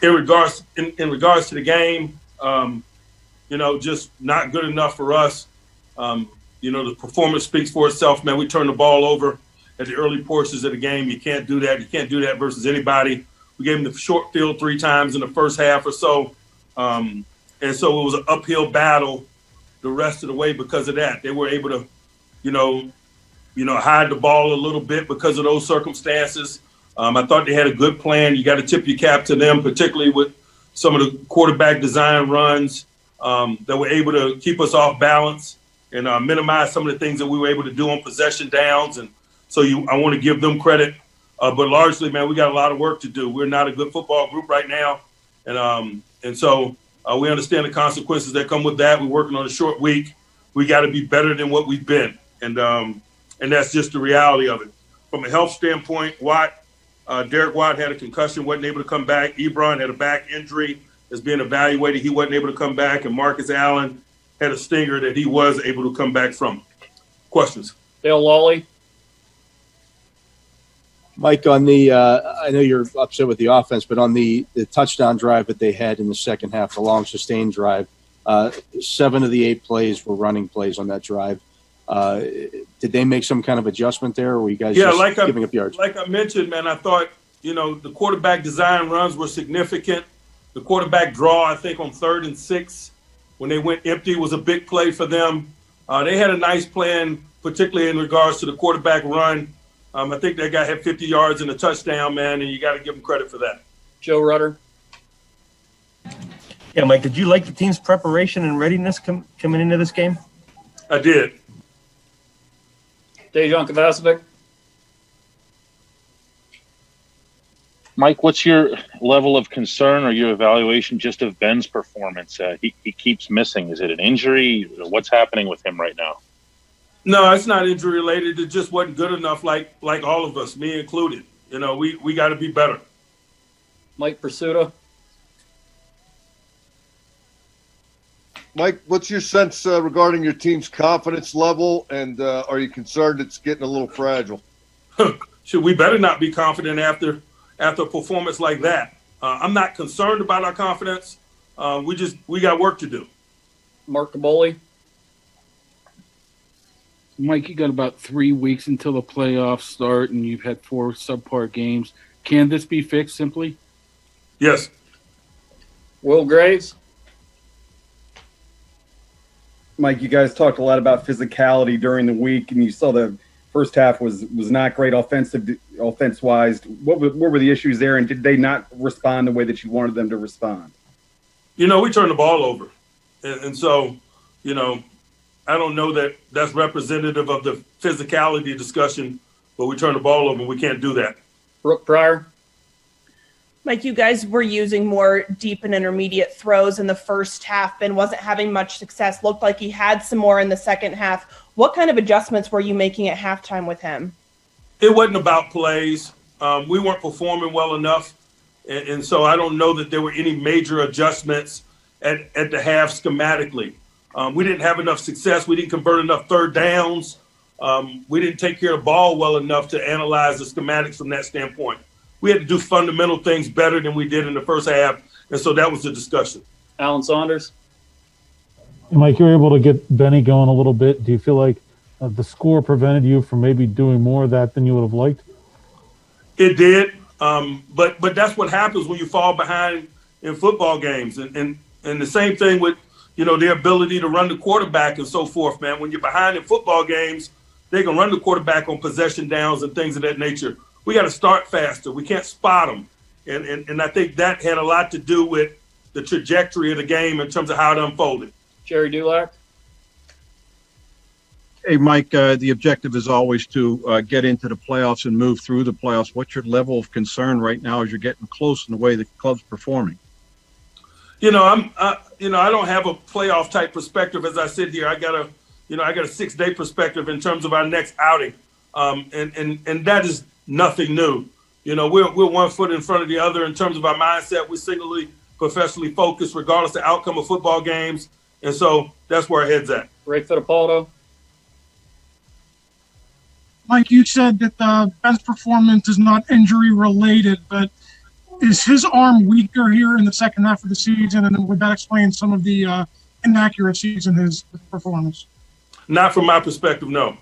in regards to the game, just not good enough for us. The performance speaks for itself, man. We turned the ball over at the early portions of the game. You can't do that. You can't do that versus anybody. We gave them the short field 3 times in the first half or so. And so it was an uphill battle the rest of the way because of that. They were able to, hide the ball a little bit because of those circumstances. I thought they had a good plan. You got to tip your cap to them, particularly with some of the quarterback design runs that were able to keep us off balance and minimize some of the things that we were able to do on possession downs. And so I want to give them credit. But largely, man, we got a lot of work to do. We're not a good football group right now. And so we understand the consequences that come with that. We're working on a short week. We got to be better than what we've been. And that's just the reality of it. From a health standpoint, Derek Watt had a concussion, wasn't able to come back. Ebron had a back injury, is being evaluated. He wasn't able to come back. And Marcus Allen had a stinger that he was able to come back from. Questions? Dale Lawley. Mike, on the I know you're upset with the offense, but on the touchdown drive that they had in the second half, the long sustained drive, 7 of the 8 plays were running plays on that drive. Did they make some kind of adjustment there, or were you guys giving up yards? Like I mentioned, man, I thought, the quarterback design runs were significant. The quarterback draw, I think, on 3rd and 6, when they went empty, was a big play for them. They had a nice plan, particularly in regards to the quarterback run. I think that guy had 50 yards and a touchdown, man, and you got to give him credit for that. Joe Rudder. Yeah, Mike, did you like the team's preparation and readiness coming into this game? I did. Dejan Kovacevic. Mike, what's your level of concern or your evaluation just of Ben's performance? He keeps missing. Is it an injury? What's happening with him right now? No, it's not injury related. It just wasn't good enough, like all of us, me included. We got to be better. Mike Pursuta. Mike, what's your sense regarding your team's confidence level, and are you concerned it's getting a little fragile? We better not be confident after a performance like that. I'm not concerned about our confidence. We got work to do. Mark Caboli. Mike, you got about 3 weeks until the playoffs start, and you've had 4 subpar games. Can this be fixed simply? Yes. Will Graves. Mike, you guys talked a lot about physicality during the week, and you saw the first half was not great offense-wise. What were the issues there, and did they not respond the way that you wanted them to respond? We turned the ball over. And so, I don't know that that's representative of the physicality discussion, but we turned the ball over and we can't do that. Brooke Pryor. Mike, you guys were using more deep and intermediate throws in the first half. Ben wasn't having much success. Looked like he had some more in the second half. What kind of adjustments were you making at halftime with him? It wasn't about plays. We weren't performing well enough. And so I don't know that there were any major adjustments at the half schematically. We didn't have enough success. We didn't convert enough third downs. We didn't take care of the ball well enough to analyze the schematics from that standpoint. We had to do fundamental things better than we did in the first half, and so that was the discussion. Alan Saunders. Mike, you were able to get Benny going a little bit. Do you feel like the score prevented you from maybe doing more of that than you would have liked? It did, but that's what happens when you fall behind in football games, and the same thing with their ability to run the quarterback and so forth, man. When you're behind in football games, they can run the quarterback on possession downs and things of that nature. We got to start faster. We can't spot them. And I think that had a lot to do with the trajectory of the game in terms of how it unfolded. Jerry Dulac. Hey, Mike, the objective is always to get into the playoffs and move through the playoffs. What's your level of concern right now as you're getting close in the way the club's performing? I don't have a playoff type perspective as I sit here. I got a 6-day perspective in terms of our next outing. And that is nothing new. We're 1 foot in front of the other in terms of our mindset. We're singularly professionally focused regardless of the outcome of football games. And so that's where our head's at. Ray Fittipaldo. Mike, you said that the best performance is not injury related, but Is his arm weaker here in the second half of the season, and then would that explain some of the inaccuracies in his performance? Not from my perspective, no.